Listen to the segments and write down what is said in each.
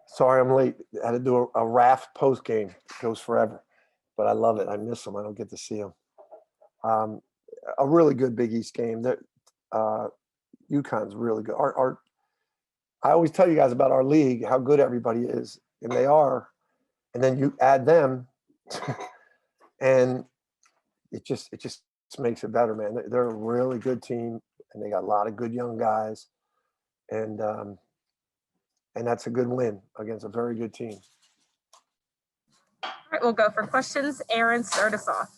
Sorry I'm late. I had to do a raft post game. It goes forever, but I love it. I miss them. I don't get to see them. A really good Big East game. UConn's really good. I always tell you guys about our league, how good everybody is, and they are. And then you add them, and it just makes it better, man. They're a really good team, and they got a lot of good young guys, and that's a good win against a very good team. All right, we'll go for questions. Aaron, start us off.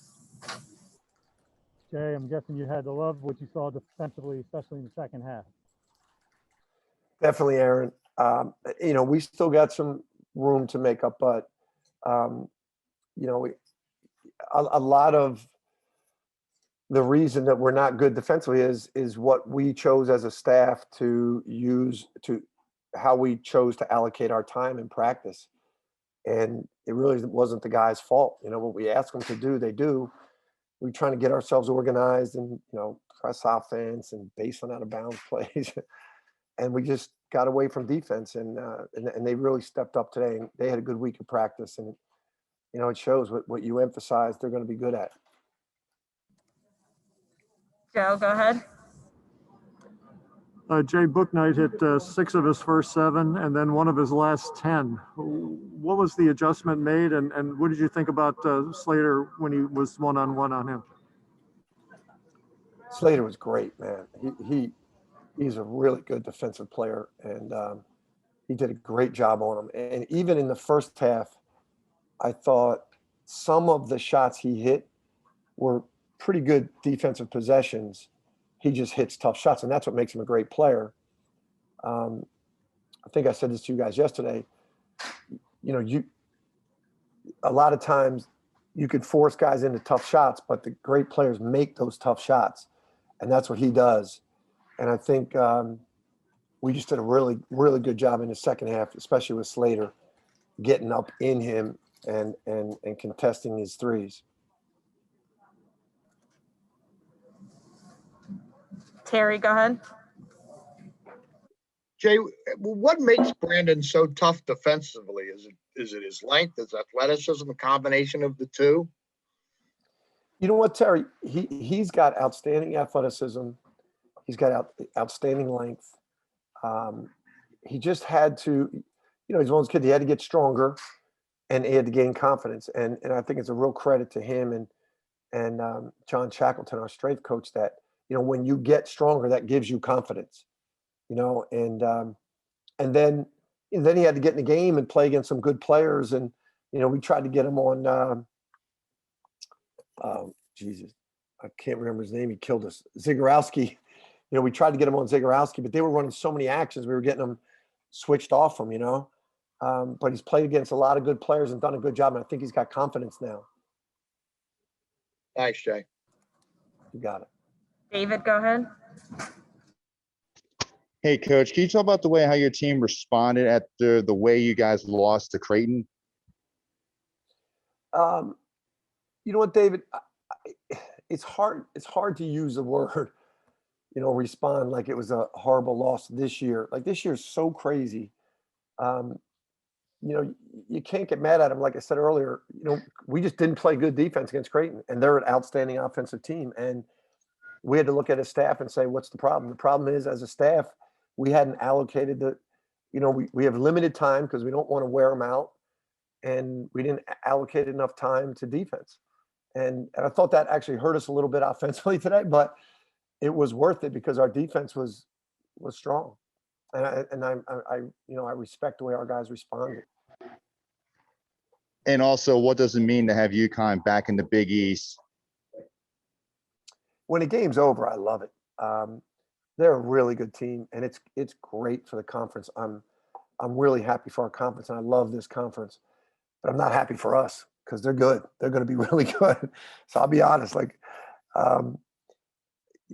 Jay, I'm guessing you had to love what you saw defensively, especially in the second half. Definitely, Aaron. We still got some room to make up, but a lot of the reason that we're not good defensively is what we chose as a staff to use, to how we chose to allocate our time in practice. And it really wasn't the guys' fault. What we ask them to do, they do. We're trying to get ourselves organized and, press offense and baseline out of bounds plays. And we just got away from defense, and they really stepped up today. And they had a good week of practice, and it shows what you emphasize they're going to be good at. Joe, go ahead. Jay Bouknight hit 6 of his first 7 and then 1 of his last 10. What was the adjustment made, and what did you think about Slater when he was one-on-one on him? Slater was great, man. He's a really good defensive player, and he did a great job on him. And even in the first half, I thought some of the shots he hit were pretty good defensive possessions. He just hits tough shots, and that's what makes him a great player. I think I said this to you guys yesterday. A lot of times you could force guys into tough shots, but the great players make those tough shots, and that's what he does. And I think we just did a really, really good job in the second half, especially with Slater getting up in him and contesting his threes. Terry, go ahead. Jay, what makes Brandon so tough defensively? Is it his length, his athleticism, a combination of the two? You know what, Terry? He's got outstanding athleticism. He's got outstanding length. He just had to, he's one of those kids. He had to get stronger, and he had to gain confidence. And I think it's a real credit to him and John Shackleton, our strength coach, that when you get stronger, that gives you confidence. And then he had to get in the game and play against some good players. And we tried to get him on. Jesus, I can't remember his name. He killed us. Zagorowski. We tried to get him on Zagorowski, but they were running so many actions. We were getting them switched off from, but he's played against a lot of good players and done a good job. And I think he's got confidence now. Thanks, Jay. You got it. David, go ahead. Hey, Coach, can you talk about the way how your team responded at the way you guys lost to Creighton? You know what, David? It's hard to use the word, respond like it was a horrible loss this year. Like, this year is so crazy. You can't get mad at them. Like I said earlier, we just didn't play good defense against Creighton, and they're an outstanding offensive team. And we had to look at a staff and say, what's the problem? The problem is, as a staff, we hadn't allocated we have limited time because we don't want to wear them out, and we didn't allocate enough time to defense. And I thought that actually hurt us a little bit offensively today, but it was worth it because our defense was strong. And I respect the way our guys responded. And also, what does it mean to have UConn back in the Big East? When the game's over, I love it. They're a really good team, and it's great for the conference. I'm really happy for our conference, and I love this conference. But I'm not happy for us because they're good. They're going to be really good. So I'll be honest, I'm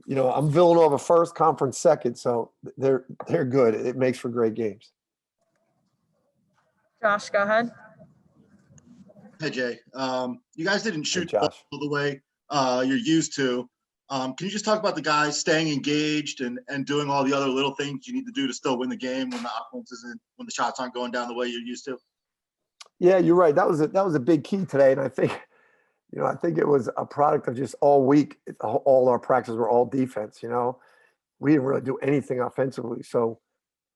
Villanova first, conference second, so they're good. It makes for great games. Josh, go ahead. Hey, Jay. You guys didn't shoot Josh. all the way you're used to. Can you just talk about the guys staying engaged and doing all the other little things you need to do to still win the game when the offense isn't, when the shots aren't going down the way you're used to? Yeah, you're right. That was a big key today, and I think it was a product of just all week. All our practices were all defense. We didn't really do anything offensively, so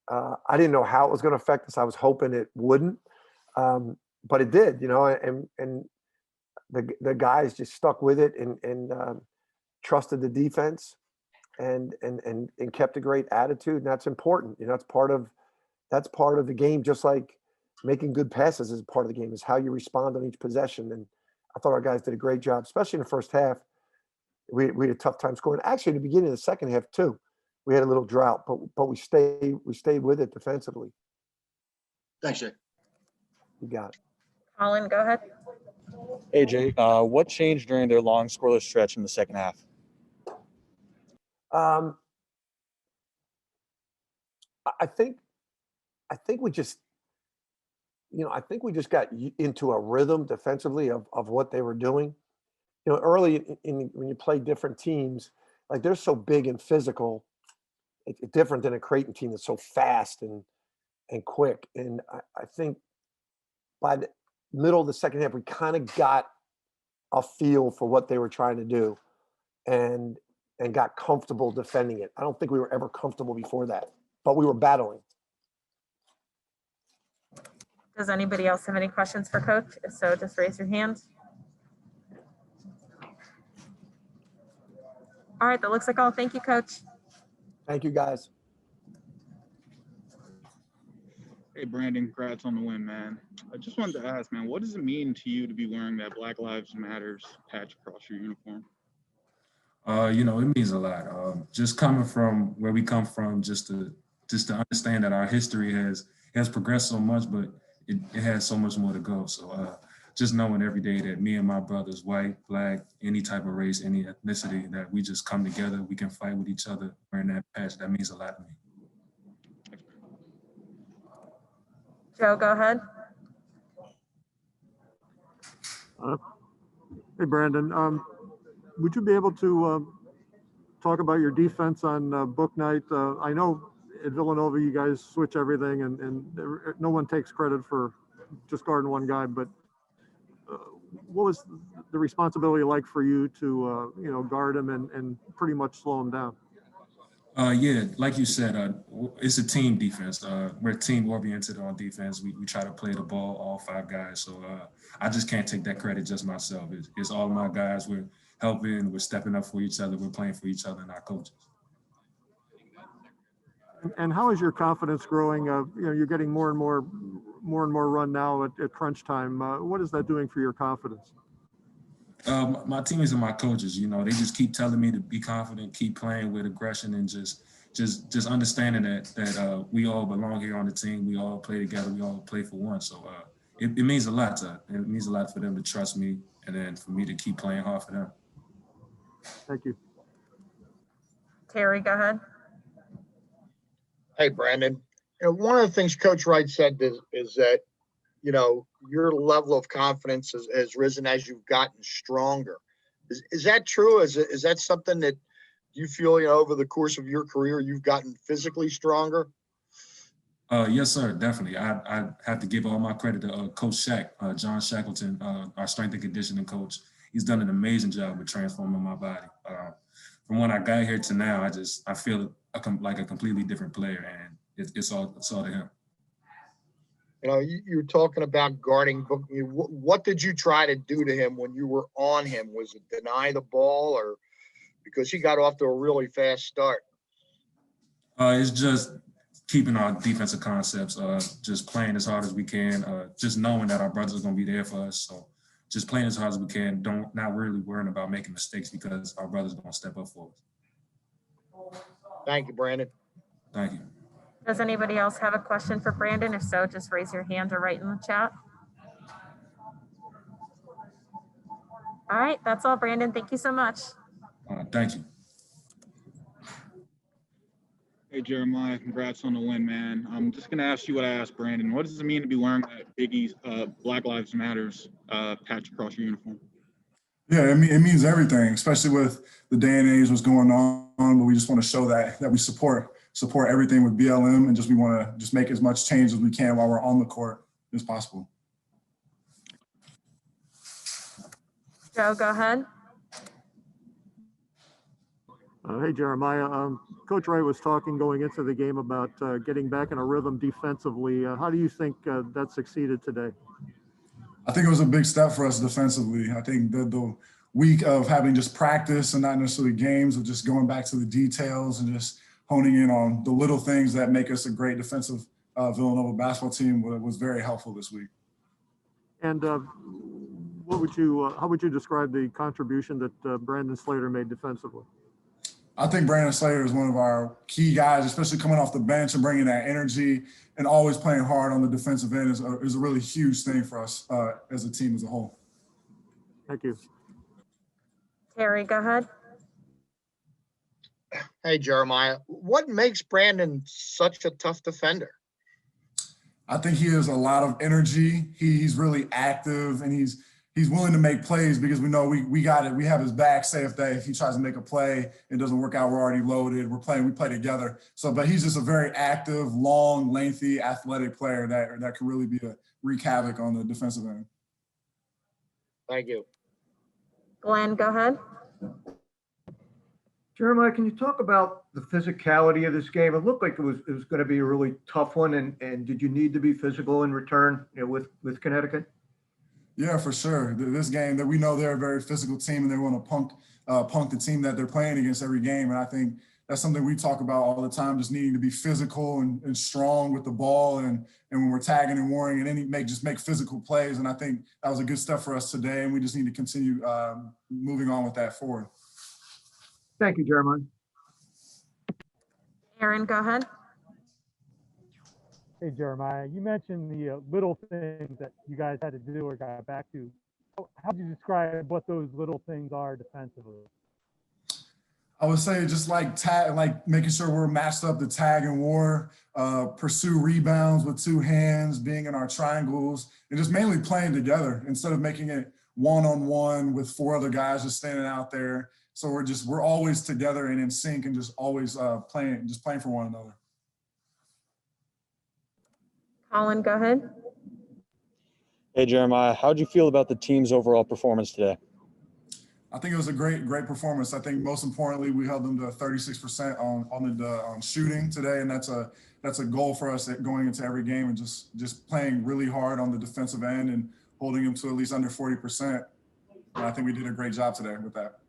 I didn't know how it was going to affect us. I was hoping it wouldn't, but it did. And the guys just stuck with it and trusted the defense and kept a great attitude, and that's important. That's part of the game. Just like making good passes is part of the game. Is how you respond on each possession. And I thought our guys did a great job, especially in the first half. We had a tough time scoring. Actually, in the beginning of the second half too, we had a little drought, but we stayed with it defensively. Thanks, Jay. You got it. Collin, go ahead. Hey, Jay, what changed during their long scoreless stretch in the second half? I think we just, got into a rhythm defensively of what they were doing. Early when you play different teams, like they're so big and physical, it's different than a Creighton team that's so fast and quick. And I think by the middle of the second half, we kind of got a feel for what they were trying to do and got comfortable defending it. I don't think we were ever comfortable before that, but we were battling. Does anybody else have any questions for Coach? If so, just raise your hand. All right, that looks like all. Thank you, Coach. Thank you, guys. Hey, Brandon, congrats on the win, man. I just wanted to ask, man, what does it mean to you to be wearing that Black Lives Matters patch across your uniform? It means a lot. Just coming from where we come from, just to understand that our history has progressed so much, but it has so much more to go. So just knowing every day that me and my brothers, white, black, any type of race, any ethnicity, that we just come together, we can fight with each other wearing that patch, that means a lot to me. Joe, go ahead. Hey, Brandon, would you be able to talk about your defense on Bouknight? I know at Villanova you guys switch everything, and no one takes credit for just guarding one guy, but what was the responsibility like for you to guard him and pretty much slow him down? Yeah, like you said, it's a team defense. We're team oriented on defense. We try to play the ball, all five guys. So I just can't take that credit just myself. It's all my guys. We're helping, we're stepping up for each other, we're playing for each other and our coaches. And how is your confidence growing? You're getting more and more run now at crunch time. What is that doing for your confidence? My teammates and my coaches, they just keep telling me to be confident, keep playing with aggression, and just understanding that we all belong here on the team. We all play together. We all play for one. So it means a lot it means a lot for them to trust me, and then for me to keep playing hard for them. Thank you. Terry, go ahead. Hey, Brandon. One of the things Coach Wright said is that, your level of confidence has risen as you've gotten stronger. Is that true? Is that something that you feel, over the course of your career, you've gotten physically stronger? Yes, sir, definitely. I have to give all my credit to Coach Shack, John Shackleton, our strength and conditioning coach. He's done an amazing job with transforming my body. From when I got here to now, I feel like a completely different player, and it's all to him. You were talking about guarding Bouknight. What did you try to do to him when you were on him? Was it deny the ball, or because he got off to a really fast start? It's just keeping our defensive concepts, just playing as hard as we can, just knowing that our brothers are going to be there for us. So just playing as hard as we can, not really worrying about making mistakes because our brothers are going to step up for us. Thank you, Brandon. Thank you. Does anybody else have a question for Brandon? If so, just raise your hand or write in the chat. All right, that's all, Brandon. Thank you so much. Thank you. Hey, Jeremiah, congrats on the win, man. I'm just going to ask you what I asked Brandon. What does it mean to be wearing that Black Lives Matters patch across your uniform? Yeah, it means everything, especially with the day and age what's going on. But we just want to show that we support everything with BLM, and we want to just make as much change as we can while we're on the court as possible. Joe, go ahead. Hey, Jeremiah. Coach Wright was talking going into the game about getting back in a rhythm defensively. How do you think that succeeded today? I think it was a big step for us defensively. I think the week of having just practice and not necessarily games, of just going back to the details and just honing in on the little things that make us a great defensive Villanova basketball team was very helpful this week. And how would you describe the contribution that Brandon Slater made defensively? I think Brandon Slater is one of our key guys, especially coming off the bench and bringing that energy and always playing hard on the defensive end is a really huge thing for us as a team as a whole. Thank you. Terry, go ahead. Hey, Jeremiah, what makes Brandon such a tough defender? I think he has a lot of energy. He's really active, and he's willing to make plays because we know we got it. We have his back. Say if he tries to make a play, it doesn't work out, we're already loaded. We play together. So, but he's just a very active, long, lengthy, athletic player that can really wreak havoc on the defensive end. Thank you. Glenn, go ahead. Jeremiah, can you talk about the physicality of this game? It looked like it was going to be a really tough one, and did you need to be physical in return, with Connecticut? Yeah, for sure. This game, that we know they're a very physical team, and they want to punk the team that they're playing against every game. And I think that's something we talk about all the time, just needing to be physical and strong with the ball, and when we're tagging and warring, and make physical plays. And I think that was a good step for us today, and we just need to continue moving on with that forward. Thank you, Jeremiah. Aaron, go ahead. Hey, Jeremiah, you mentioned the little things that you guys had to do or got back to. How would you describe what those little things are defensively? I would say just like making sure we're matched up to tag and war, pursue rebounds with two hands, being in our triangles, and just mainly playing together instead of making it one-on-one with four other guys just standing out there. So we're always together and in sync, and just always playing for one another. Collin, go ahead. Hey, Jeremiah, how'd you feel about the team's overall performance today? I think it was a great performance. I think most importantly, we held them to 36% on shooting today, and that's a goal for us going into every game, and just playing really hard on the defensive end and holding them to at least under 40%. And I think we did a great job today with that.